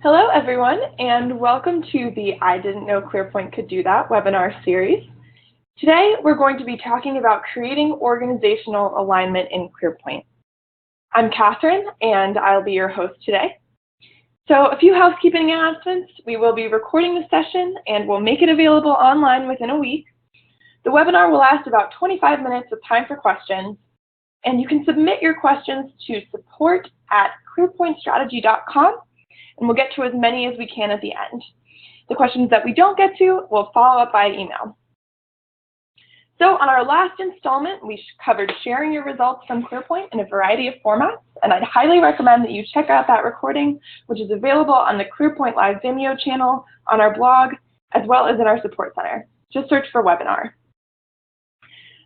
Hello everyone, and welcome to the I Didn't Know ClearPoint Could Do That webinar series. Today we're going to be talking about creating organizational alignment in ClearPoint. I'm Catherine, and I'll be your host today. So a few housekeeping announcements. We will be recording the session and we'll make it available online within a week. The webinar will last about 25 minutes with time for questions, and you can submit your questions to support@clearpointstrategy.com. and we'll get to as many as we can at the end. The questions that we don't get to, we'll follow up by email. So on our last installment, we covered sharing your results from ClearPoint in a variety of formats, and I'd highly recommend that you check out that recording, which is available on the ClearPoint Live Vimeo channel, on our blog, as well as in our support center. Just search for webinar.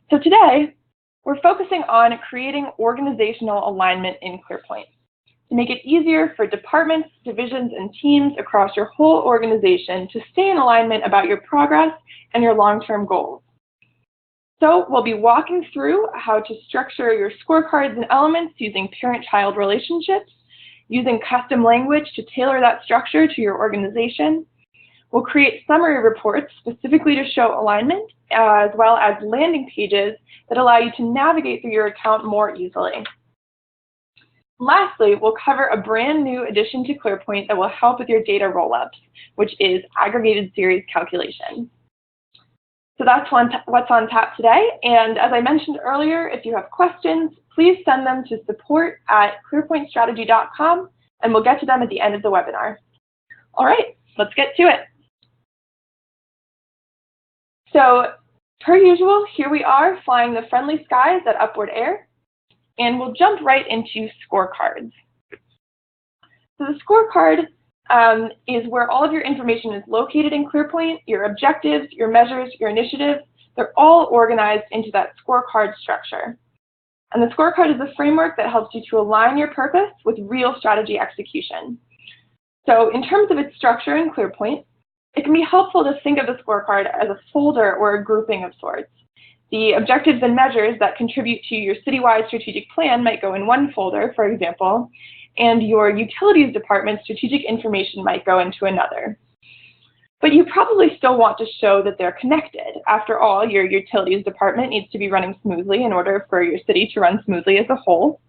So today, we're focusing on creating organizational alignment in ClearPoint to make it easier for departments, divisions, and teams across your whole organization to stay in alignment about your progress and your long-term goals. So we'll be walking through how to structure your scorecards and elements using parent-child relationships, using custom language to tailor that structure to your organization. We'll create summary reports specifically to show alignment, as well as landing pages that allow you to navigate through your account more easily. Lastly, we'll cover a brand new addition to ClearPoint that will help with your data rollups, which is aggregated series calculation. So that's what's on tap today. And as I mentioned earlier, if you have questions, please send them to support@clearpointstrategy.com, and we'll get to them at the end of the webinar. All right, let's get to it. So per usual, here we are flying the friendly skies at Upward Air. And we'll jump right into scorecards. So the scorecard is where all of your information is located in ClearPoint. Your objectives, your measures, your initiatives, they're all organized into that scorecard structure. And the scorecard is a framework that helps you to align your purpose with real strategy execution. So in terms of its structure in ClearPoint, it can be helpful to think of the scorecard as a folder or a grouping of sorts. The objectives and measures that contribute to your citywide strategic plan might go in one folder, for example, and your utilities department strategic information might go into another. But you probably still want to show that they're connected. After all, your utilities department needs to be running smoothly in order for your city to run smoothly as a whole.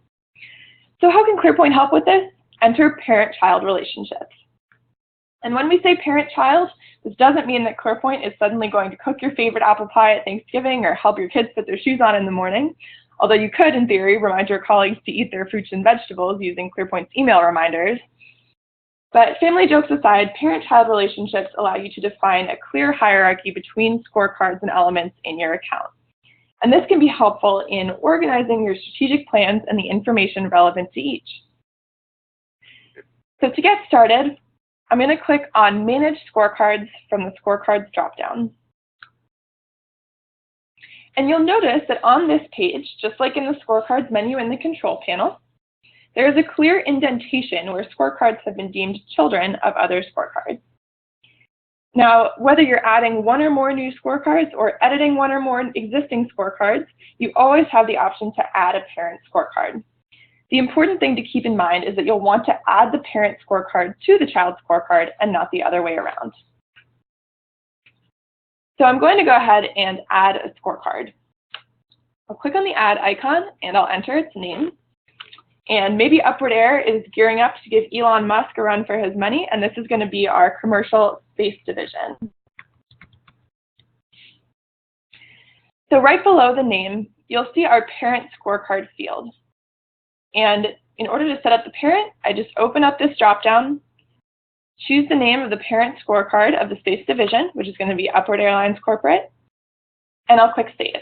So how can ClearPoint help with this? Enter parent-child relationships. And when we say parent-child, this doesn't mean that ClearPoint is suddenly going to cook your favorite apple pie at Thanksgiving or help your kids put their shoes on in the morning, although you could, in theory, remind your colleagues to eat their fruits and vegetables using ClearPoint's email reminders. But family jokes aside, parent-child relationships allow you to define a clear hierarchy between scorecards and elements in your account. And this can be helpful in organizing your strategic plans and the information relevant to each. So to get started, I'm going to click on Manage Scorecards from the Scorecards dropdown. And you'll notice that on this page, just like in the Scorecards menu in the control panel, there is a clear indentation where scorecards have been deemed children of other scorecards. Now, whether you're adding one or more new scorecards or editing one or more existing scorecards, you always have the option to add a parent scorecard. The important thing to keep in mind is that you'll want to add the parent scorecard to the child scorecard and not the other way around. So I'm going to go ahead and add a scorecard. I'll click on the add icon and I'll enter its name. And maybe Upward Air is gearing up to give Elon Musk a run for his money, and this is going to be our commercial space division. So right below the name, you'll see our parent scorecard field. And in order to set up the parent, I just open up this dropdown, choose the name of the parent scorecard of the space division, which is going to be Upward Airlines Corporate, and I'll click Save.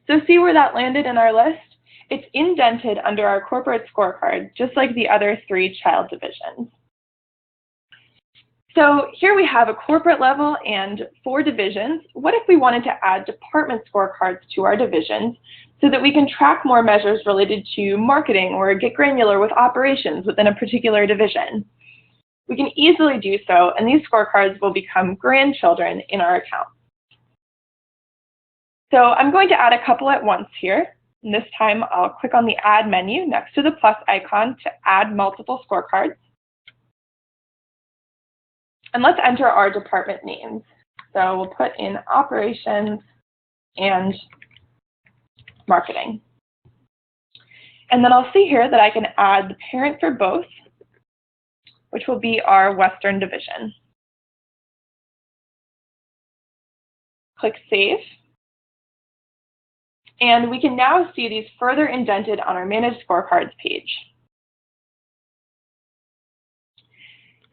So see where that landed in our list? It's indented under our corporate scorecard, just like the other three child divisions. So here we have a corporate level and 4 divisions. What if we wanted to add department scorecards to our divisions so that we can track more measures related to marketing or get granular with operations within a particular division? We can easily do so, and these scorecards will become grandchildren in our account. So I'm going to add a couple at once here. And this time I'll click on the Add menu next to the plus icon to add multiple scorecards. And let's enter our department names. So we'll put in Operations and Marketing. And then I'll see here that I can add the parent for both, which will be our Western Division. Click Save. And we can now see these further indented on our Manage Scorecards page.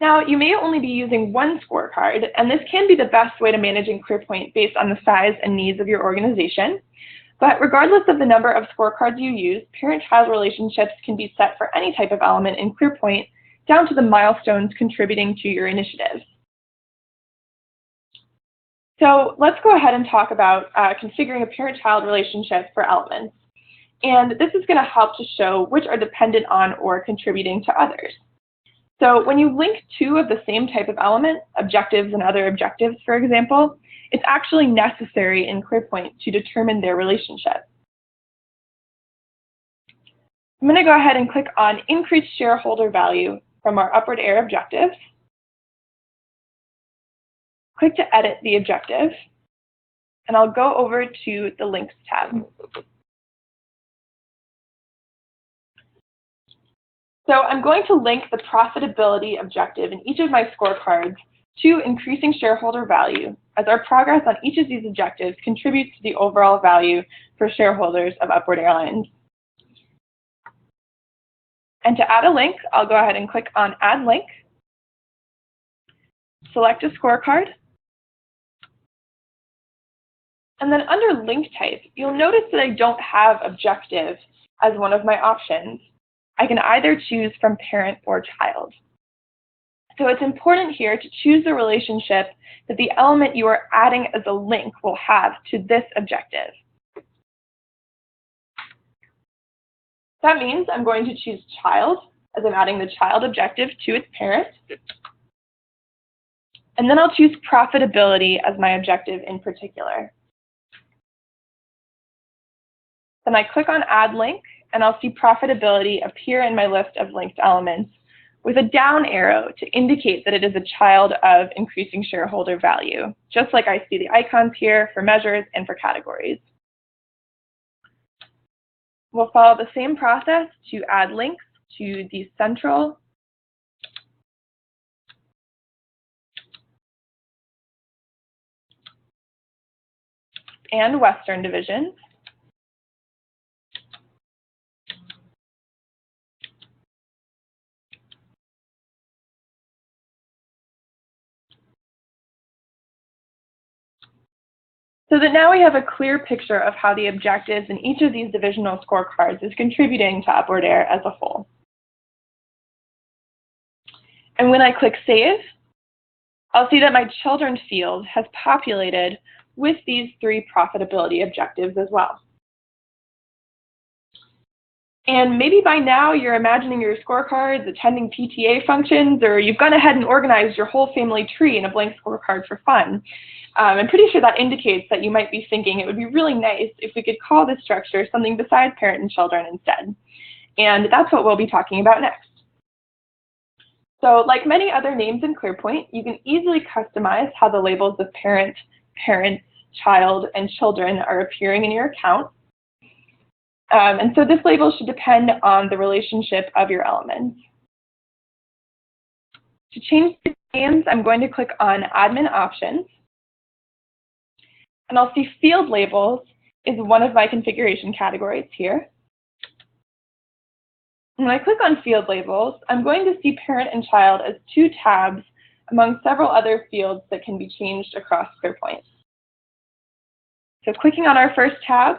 Now, you may only be using one scorecard, and this can be the best way to manage in ClearPoint based on the size and needs of your organization. But regardless of the number of scorecards you use, parent-child relationships can be set for any type of element in ClearPoint, down to the milestones contributing to your initiative. So let's go ahead and talk about configuring a parent-child relationship for elements. And this is going to help to show which are dependent on or contributing to others. So when you link two of the same type of element, objectives and other objectives, for example, it's actually necessary in ClearPoint to determine their relationship. I'm going to go ahead and click on Increase Shareholder Value from our Upward Air objectives. Click to edit the objective, and I'll go over to the Links tab. So I'm going to link the profitability objective in each of my scorecards to increasing shareholder value, as our progress on each of these objectives contributes to the overall value for shareholders of Upward Airlines. And to add a link, I'll go ahead and click on Add Link, select a scorecard, and then under link type, you'll notice that I don't have objective as one of my options. I can either choose from parent or child. So it's important here to choose the relationship that the element you are adding as a link will have to this objective. That means I'm going to choose child, as I'm adding the child objective to its parent. And then I'll choose profitability as my objective in particular. Then I click on Add Link, and I'll see profitability appear in my list of linked elements with a down arrow to indicate that it is a child of increasing shareholder value, just like I see the icons here for measures and for categories. We'll follow the same process to add links to the central and Western divisions. So that now we have a clear picture of how the objectives in each of these divisional scorecards is contributing to Upward Air as a whole. And when I click Save, I'll see that my children field has populated with these three profitability objectives as well. And maybe by now you're imagining your scorecards attending PTA functions, or you've gone ahead and organized your whole family tree in a blank scorecard for fun. I'm pretty sure that indicates that you might be thinking it would be really nice if we could call this structure something besides parent and children instead. And that's what we'll be talking about next. So like many other names in ClearPoint, you can easily customize how the labels of parent, parents, child, and children are appearing in your account. And so this label should depend on the relationship of your elements. To change the names, I'm going to click on Admin Options. And I'll see Field Labels is one of my configuration categories here. When I click on Field Labels, I'm going to see Parent and Child as two tabs among several other fields that can be changed across ClearPoint. So clicking on our first tab,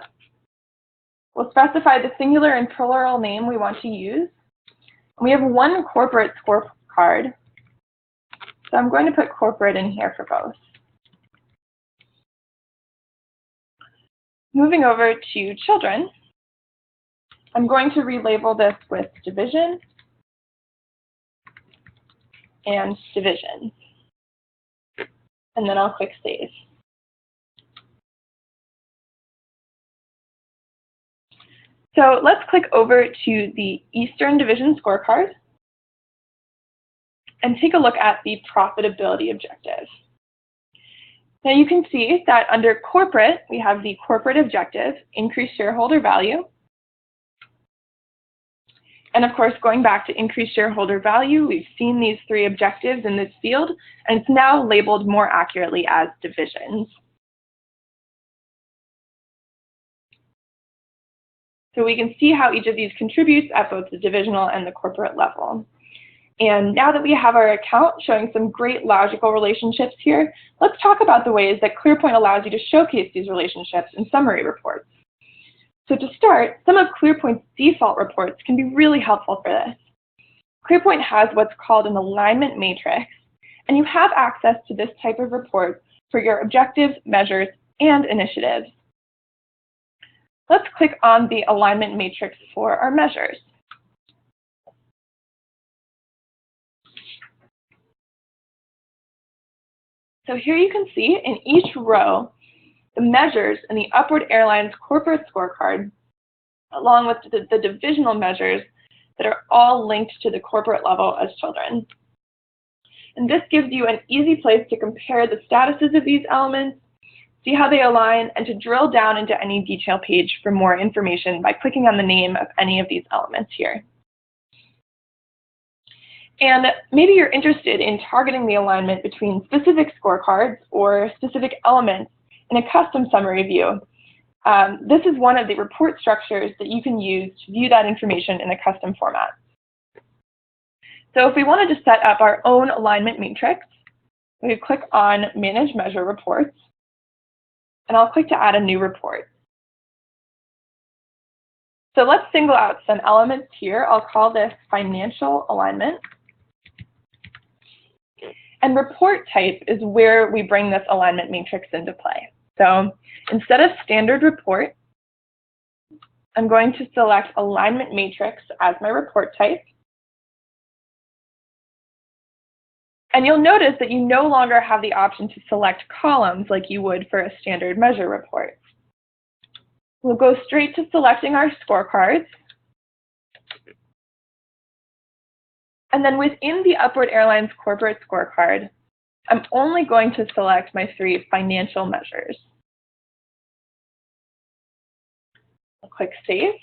we'll specify the singular and plural name we want to use. We have one corporate scorecard, so I'm going to put corporate in here for both. Moving over to children, I'm going to relabel this with division and division. And then I'll click Save. So let's click over to the Eastern Division scorecard and take a look at the profitability objective. Now you can see that under corporate, we have the corporate objective, increase shareholder value. And of course, going back to increase shareholder value, we've seen these three objectives in this field, and it's now labeled more accurately as divisions. So we can see how each of these contributes at both the divisional and the corporate level. And now that we have our account showing some great logical relationships here, let's talk about the ways that ClearPoint allows you to showcase these relationships in summary reports. So to start, some of ClearPoint's default reports can be really helpful for this. ClearPoint has what's called an alignment matrix, and you have access to this type of report for your objectives, measures, and initiatives. Let's click on the alignment matrix for our measures. So here you can see in each row the measures in the Upward Airlines corporate scorecard, along with the divisional measures that are all linked to the corporate level as children. And this gives you an easy place to compare the statuses of these elements, see how they align, and to drill down into any detail page for more information by clicking on the name of any of these elements here. And maybe you're interested in targeting the alignment between specific scorecards or specific elements in a custom summary view. This is one of the report structures that you can use to view that information in a custom format. So if we wanted to set up our own alignment matrix, we could click on Manage Measure Reports, and I'll click to add a new report. So let's single out some elements here. I'll call this Financial Alignment. And report type is where we bring this alignment matrix into play. So instead of standard report, I'm going to select alignment matrix as my report type. And you'll notice that you no longer have the option to select columns like you would for a standard measure report. We'll go straight to selecting our scorecards. And then within the Upward Airlines corporate scorecard, I'm only going to select my three financial measures. I'll click Save.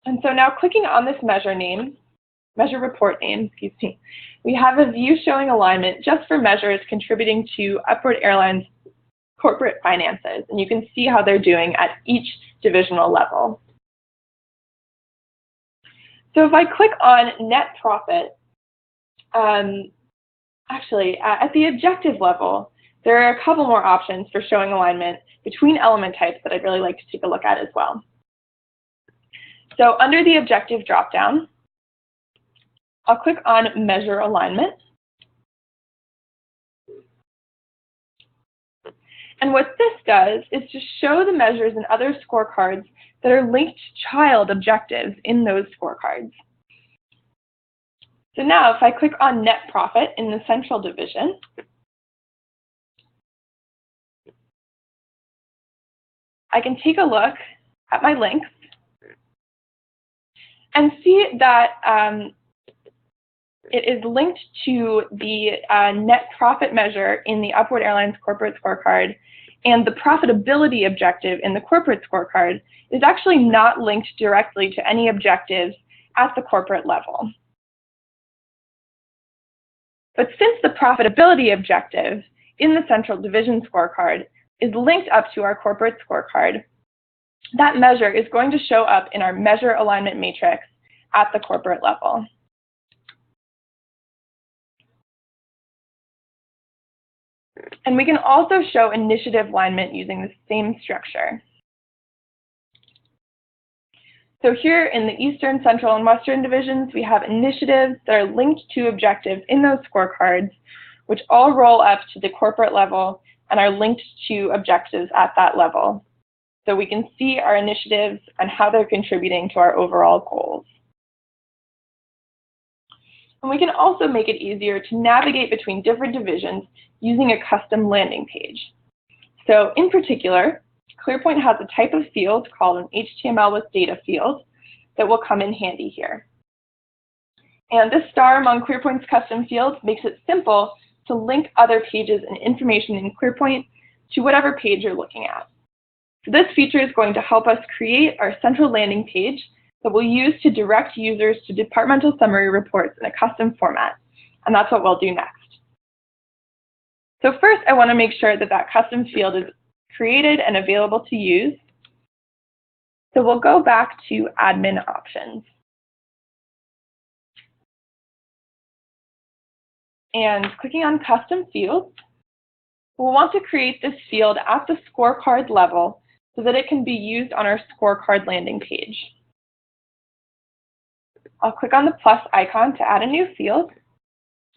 And so now clicking on this measure report name, we have a view showing alignment just for measures contributing to Upward Airlines corporate finances. And you can see how they're doing at each divisional level. So if I click on net profit, actually at the objective level, there are a couple more options for showing alignment between element types that I'd really like to take a look at as well. So under the objective dropdown, I'll click on Measure Alignment. And what this does is to show the measures and other scorecards that are linked to child objectives in those scorecards. So now if I click on net profit in the central division, I can take a look at my links and see that it is linked to the net profit measure in the Upward Airlines corporate scorecard, and the profitability objective in the corporate scorecard is actually not linked directly to any objectives at the corporate level. But since the profitability objective in the central division scorecard is linked up to our corporate scorecard, that measure is going to show up in our measure alignment matrix at the corporate level. And we can also show initiative alignment using the same structure. So here in the Eastern, Central, and Western divisions, we have initiatives that are linked to objectives in those scorecards, which all roll up to the corporate level and are linked to objectives at that level. So we can see our initiatives and how they're contributing to our overall goals. And we can also make it easier to navigate between different divisions using a custom landing page. So in particular, ClearPoint has a type of field called an HTML with data field that will come in handy here. And this star among ClearPoint's custom fields makes it simple to link other pages and information in ClearPoint to whatever page you're looking at. So this feature is going to help us create our central landing page that we'll use to direct users to departmental summary reports in a custom format. And that's what we'll do next. So first, I want to make sure that that custom field is created and available to use. So we'll go back to admin options. And clicking on custom fields, we'll want to create this field at the scorecard level so that it can be used on our scorecard landing page. I'll click on the plus icon to add a new field,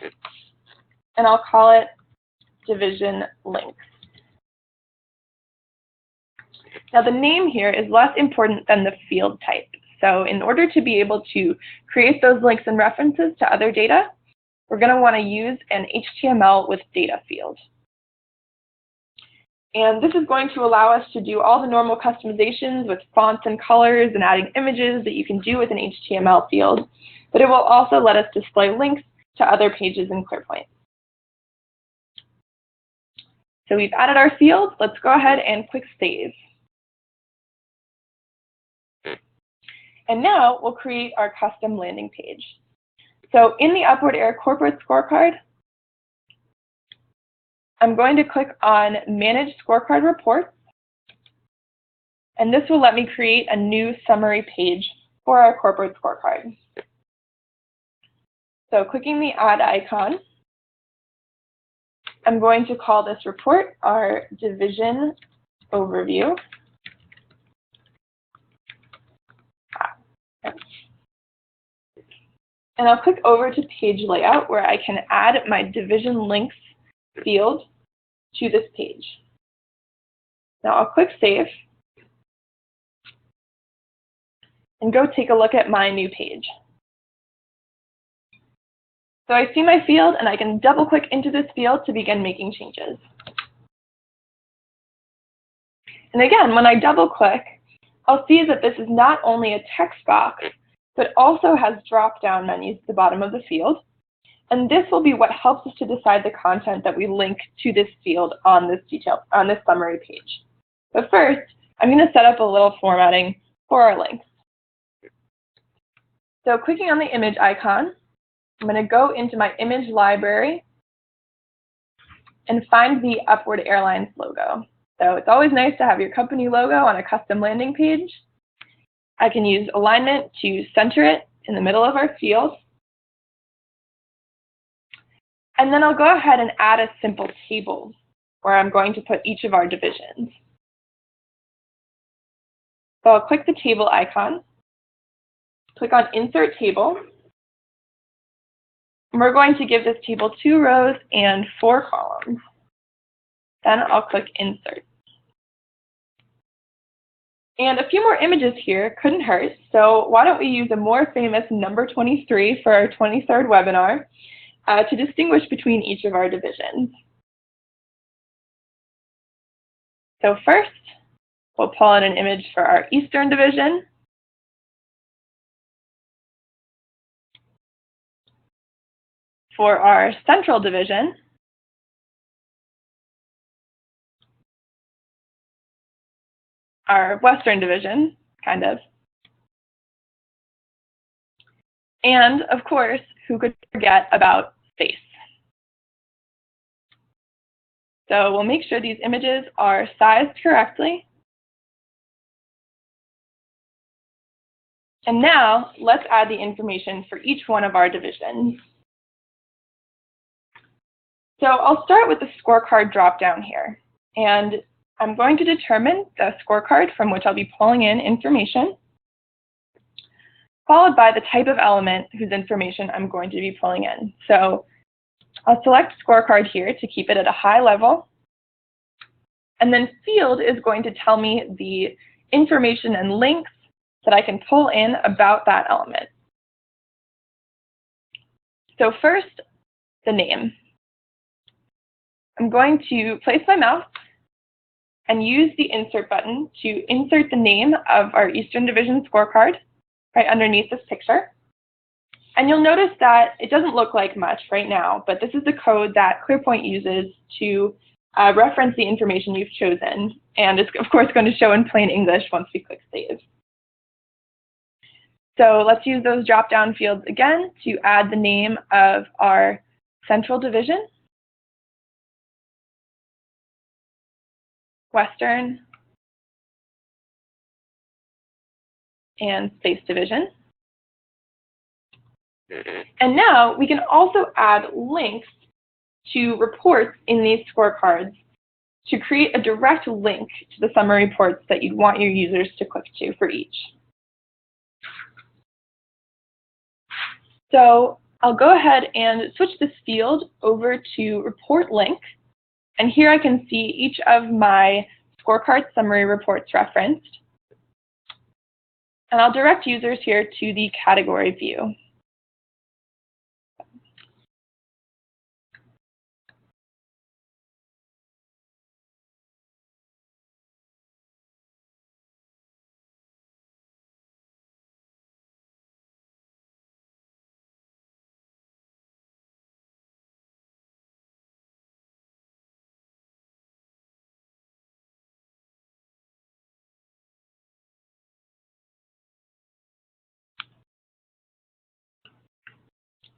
and I'll call it division links. Now the name here is less important than the field type. So in order to be able to create those links and references to other data, we're going to want to use an HTML with data field. And this is going to allow us to do all the normal customizations with fonts and colors and adding images that you can do with an HTML field, but it will also let us display links to other pages in ClearPoint. So we've added our field. Let's go ahead and click Save. And now we'll create our custom landing page. So in the Upward Air Corporate Scorecard, I'm going to click on Manage Scorecard Reports, and this will let me create a new summary page for our corporate scorecard. So clicking the Add icon, I'm going to call this report our Division Overview. And I'll click over to Page Layout, where I can add my Division Links field to this page. Now I'll click Save and go take a look at my new page. So I see my field, and I can double click into this field to begin making changes. And again, when I double click, I'll see that this is not only a text box, but also has drop-down menus at the bottom of the field. And this will be what helps us to decide the content that we link to this field on this summary page. But first, I'm going to set up a little formatting for our links. So clicking on the image icon, I'm going to go into my image library and find the Upward Airlines logo. So it's always nice to have your company logo on a custom landing page. I can use alignment to center it in the middle of our field. And then I'll go ahead and add a simple table where I'm going to put each of our divisions. So I'll click the table icon, click on Insert Table, and we're going to give this table 2 rows and 4 columns. Then I'll click Insert. And a few more images here couldn't hurt, so why don't we use a more famous number 23 for our 23rd webinar to distinguish between each of our divisions. So first, we'll pull in an image for our Eastern division. For our Central division, our Western division, kind of. And of course, who could forget about space? So we'll make sure these images are sized correctly. And now let's add the information for each one of our divisions. So I'll start with the scorecard dropdown here. And I'm going to determine the scorecard from which I'll be pulling in information, followed by the type of element whose information I'm going to be pulling in. So I'll select scorecard here to keep it at a high level. And then field is going to tell me the information and links that I can pull in about that element. So first, the name. I'm going to place my mouse and use the Insert button to insert the name of our Eastern Division scorecard right underneath this picture. And you'll notice that it doesn't look like much right now, but this is the code that ClearPoint uses to reference the information you've chosen. And it's, of course, going to show in plain English once we click Save. So let's use those drop-down fields again to add the name of our Central Division, Western, and Space Division. And now we can also add links to reports in these scorecards to create a direct link to the summary reports that you'd want your users to click to for each. So I'll go ahead and switch this field over to Report Link. And here I can see each of my scorecard summary reports referenced. And I'll direct users here to the category view.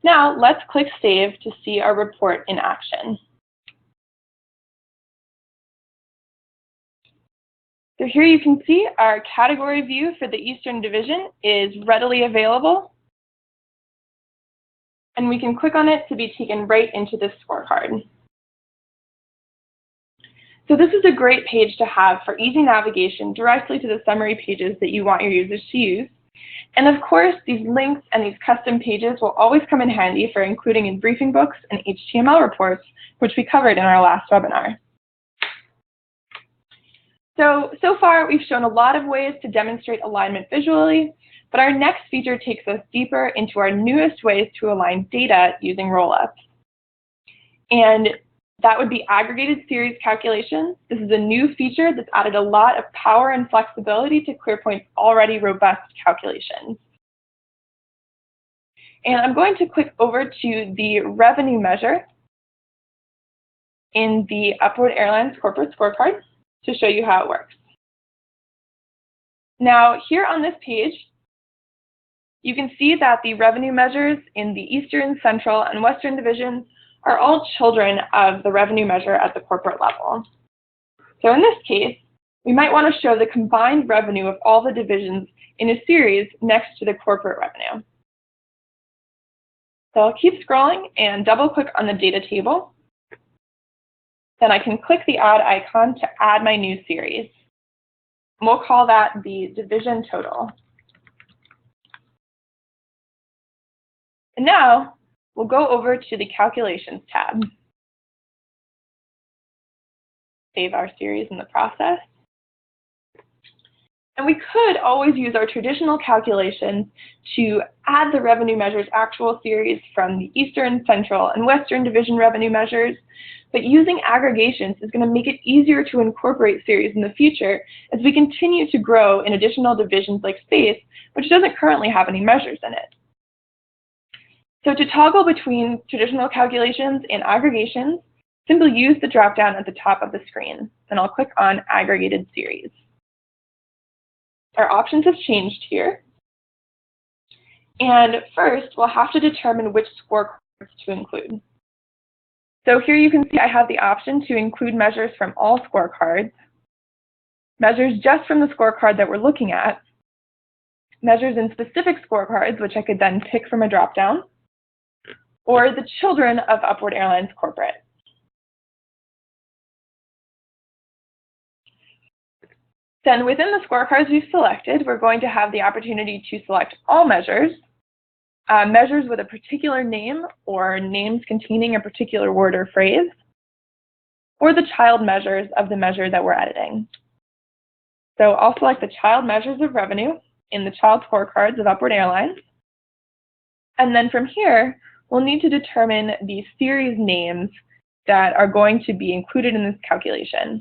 Now let's click Save to see our report in action. So here you can see our category view for the Eastern Division is readily available. And we can click on it to be taken right into this scorecard. So this is a great page to have for easy navigation directly to the summary pages that you want your users to use. And of course, these links and these custom pages will always come in handy for including in briefing books and HTML reports, which we covered in our last webinar. So far, we've shown a lot of ways to demonstrate alignment visually, but our next feature takes us deeper into our newest ways to align data using rollups. And that would be aggregated series calculations. This is a new feature that's added a lot of power and flexibility to ClearPoint's already robust calculations. And I'm going to click over to the revenue measure in the Upward Airlines corporate scorecard to show you how it works. Now, here on this page, you can see that the revenue measures in the Eastern, Central, and Western divisions are all children of the revenue measure at the corporate level. So in this case, we might want to show the combined revenue of all the divisions in a series next to the corporate revenue. So I'll keep scrolling and double-click on the data table. Then I can click the Add icon to add my new series. And we'll call that the division total. And now, we'll go over to the Calculations tab. Save our series in the process. And we could always use our traditional calculations to add the revenue measures actual series from the Eastern, Central, and Western division revenue measures, but using aggregations is going to make it easier to incorporate series in the future as we continue to grow in additional divisions like space, which doesn't currently have any measures in it. So to toggle between traditional calculations and aggregations, simply use the drop-down at the top of the screen, and I'll click on Aggregated Series. Our options have changed here. And first, we'll have to determine which scorecards to include. So here you can see I have the option to include measures from all scorecards, measures just from the scorecard that we're looking at, measures in specific scorecards, which I could then pick from a drop-down, or the children of Upward Airlines Corporate. Then within the scorecards we've selected, we're going to have the opportunity to select all measures, measures with a particular name or names containing a particular word or phrase, or the child measures of the measure that we're editing. So I'll select the child measures of revenue in the child scorecards of Upward Airlines. And then from here, we'll need to determine the series names that are going to be included in this calculation.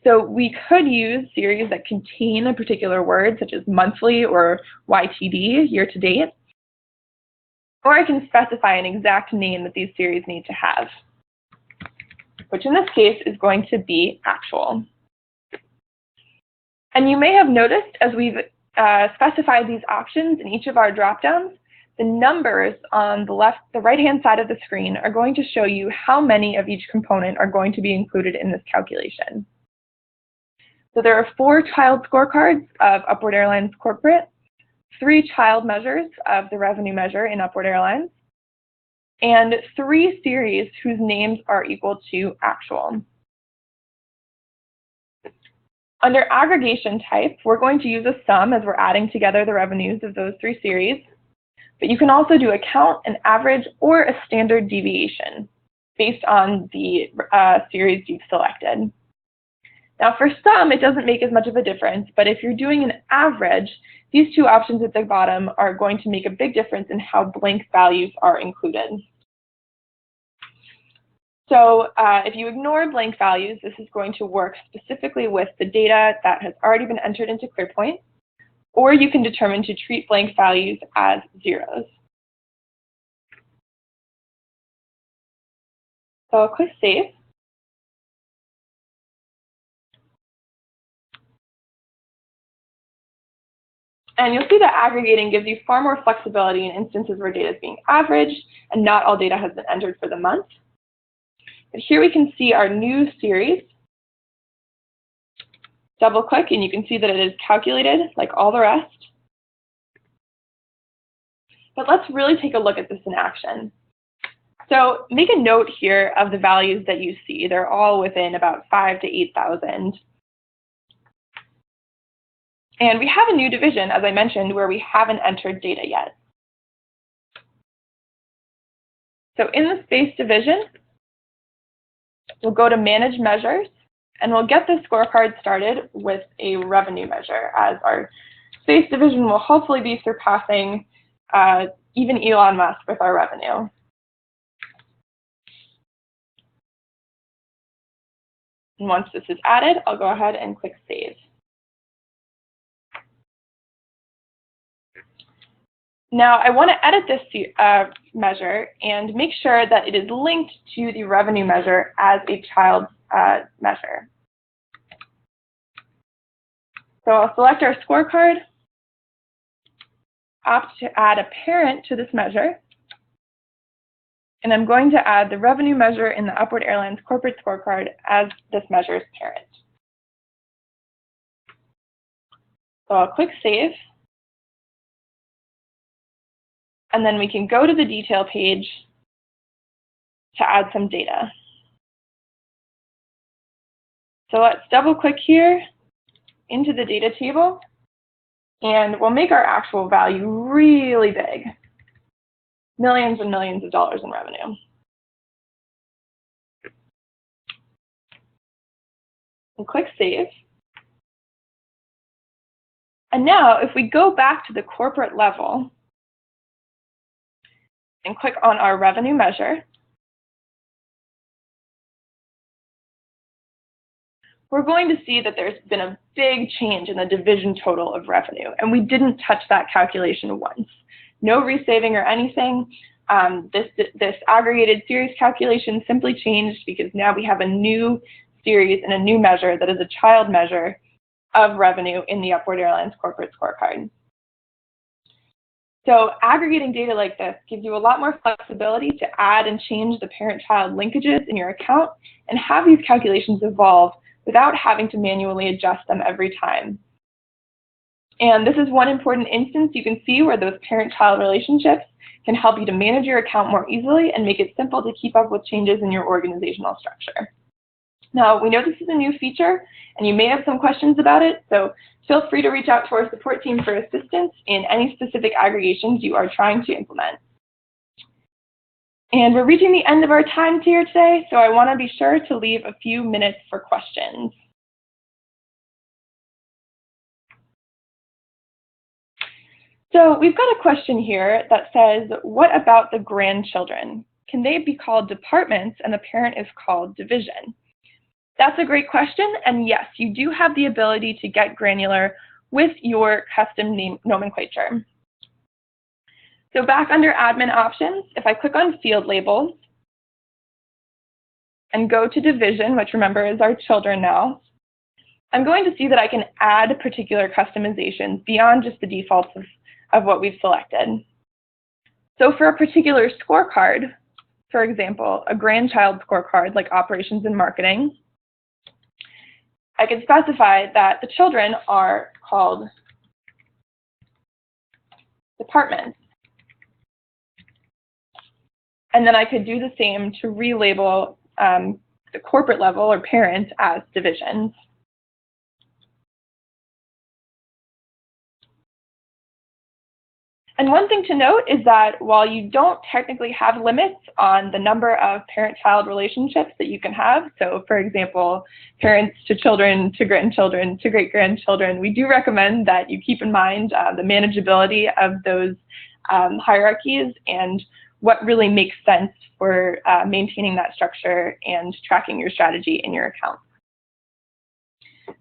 So we could use series that contain a particular word, such as monthly or YTD, year to date, or I can specify an exact name that these series need to have, which in this case is going to be actual. And you may have noticed as we've specified these options in each of our dropdowns, the numbers on the right-hand side of the screen are going to show you how many of each component are going to be included in this calculation. So there are 4 child scorecards of Upward Airlines Corporate, 3 child measures of the revenue measure in Upward Airlines, and 3 series whose names are equal to actual. Under aggregation type, we're going to use a sum as we're adding together the revenues of those 3 series, but you can also do a count, an average, or a standard deviation based on the series you've selected. Now for sum, it doesn't make as much of a difference, but if you're doing an average, these 2 options at the bottom are going to make a big difference in how blank values are included. So if you ignore blank values, this is going to work specifically with the data that has already been entered into ClearPoint, or you can determine to treat blank values as zeros. So I'll click Save. And you'll see that aggregating gives you far more flexibility in instances where data is being averaged and not all data has been entered for the month. But here we can see our new series. Double click and you can see that it is calculated like all the rest. But let's really take a look at this in action. So make a note here of the values that you see. They're all within about 5,000 to 8,000. And we have a new division, as I mentioned, where we haven't entered data yet. So in the space division, we'll go to Manage Measures, and we'll get the scorecard started with a revenue measure, as our space division will hopefully be surpassing even Elon Musk with our revenue. And once this is added, I'll go ahead and click Save. Now, I want to edit this measure and make sure that it is linked to the revenue measure as a child measure. So I'll select our scorecard, opt to add a parent to this measure, and I'm going to add the revenue measure in the Upward Airlines corporate scorecard as this measure's parent. So I'll click Save. And then we can go to the detail page to add some data. So let's double click here into the data table, and we'll make our actual value really big. Millions and millions of dollars in revenue. And click Save. And now if we go back to the corporate level, and click on our revenue measure, we're going to see that there's been a big change in the division total of revenue, and we didn't touch that calculation once. No resaving or anything. This aggregated series calculation simply changed because now we have a new series and a new measure that is a child measure of revenue in the Upward Airlines corporate scorecard. So aggregating data like this gives you a lot more flexibility to add and change the parent-child linkages in your account and have these calculations evolve without having to manually adjust them every time. And this is one important instance you can see where those parent-child relationships can help you to manage your account more easily and make it simple to keep up with changes in your organizational structure. Now, we know this is a new feature, and you may have some questions about it, so feel free to reach out to our support team for assistance in any specific aggregations you are trying to implement. And we're reaching the end of our time here today, so I want to be sure to leave a few minutes for questions. So we've got a question here that says, what about the grandchildren? Can they be called departments and the parent is called division? That's a great question, and yes, you do have the ability to get granular with your custom name nomenclature. So back under admin options, if I click on field labels and go to division, which remember is our children now, I'm going to see that I can add particular customizations beyond just the defaults of what we've selected. So for a particular scorecard, for example, a grandchild scorecard like operations and marketing, I can specify that the children are called departments. And then I could do the same to relabel the corporate level or parent as divisions. And one thing to note is that while you don't technically have limits on the number of parent-child relationships that you can have, so for example, parents to children, to grandchildren, to great-grandchildren, we do recommend that you keep in mind the manageability of those hierarchies and what really makes sense for maintaining that structure and tracking your strategy in your account.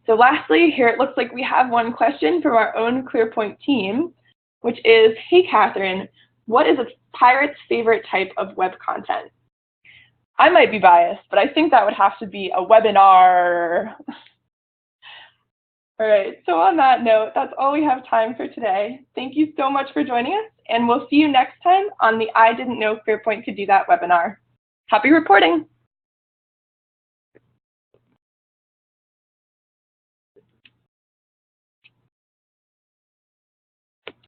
So lastly, here it looks like we have one question from our own ClearPoint team, which is, hey, Catherine, what is a pirate's favorite type of web content? I might be biased, but I think that would have to be a webinar. All right, so on that note, that's all we have time for today. Thank you so much for joining us, and we'll see you next time on the I Didn't Know ClearPoint Could Do That webinar. Happy reporting.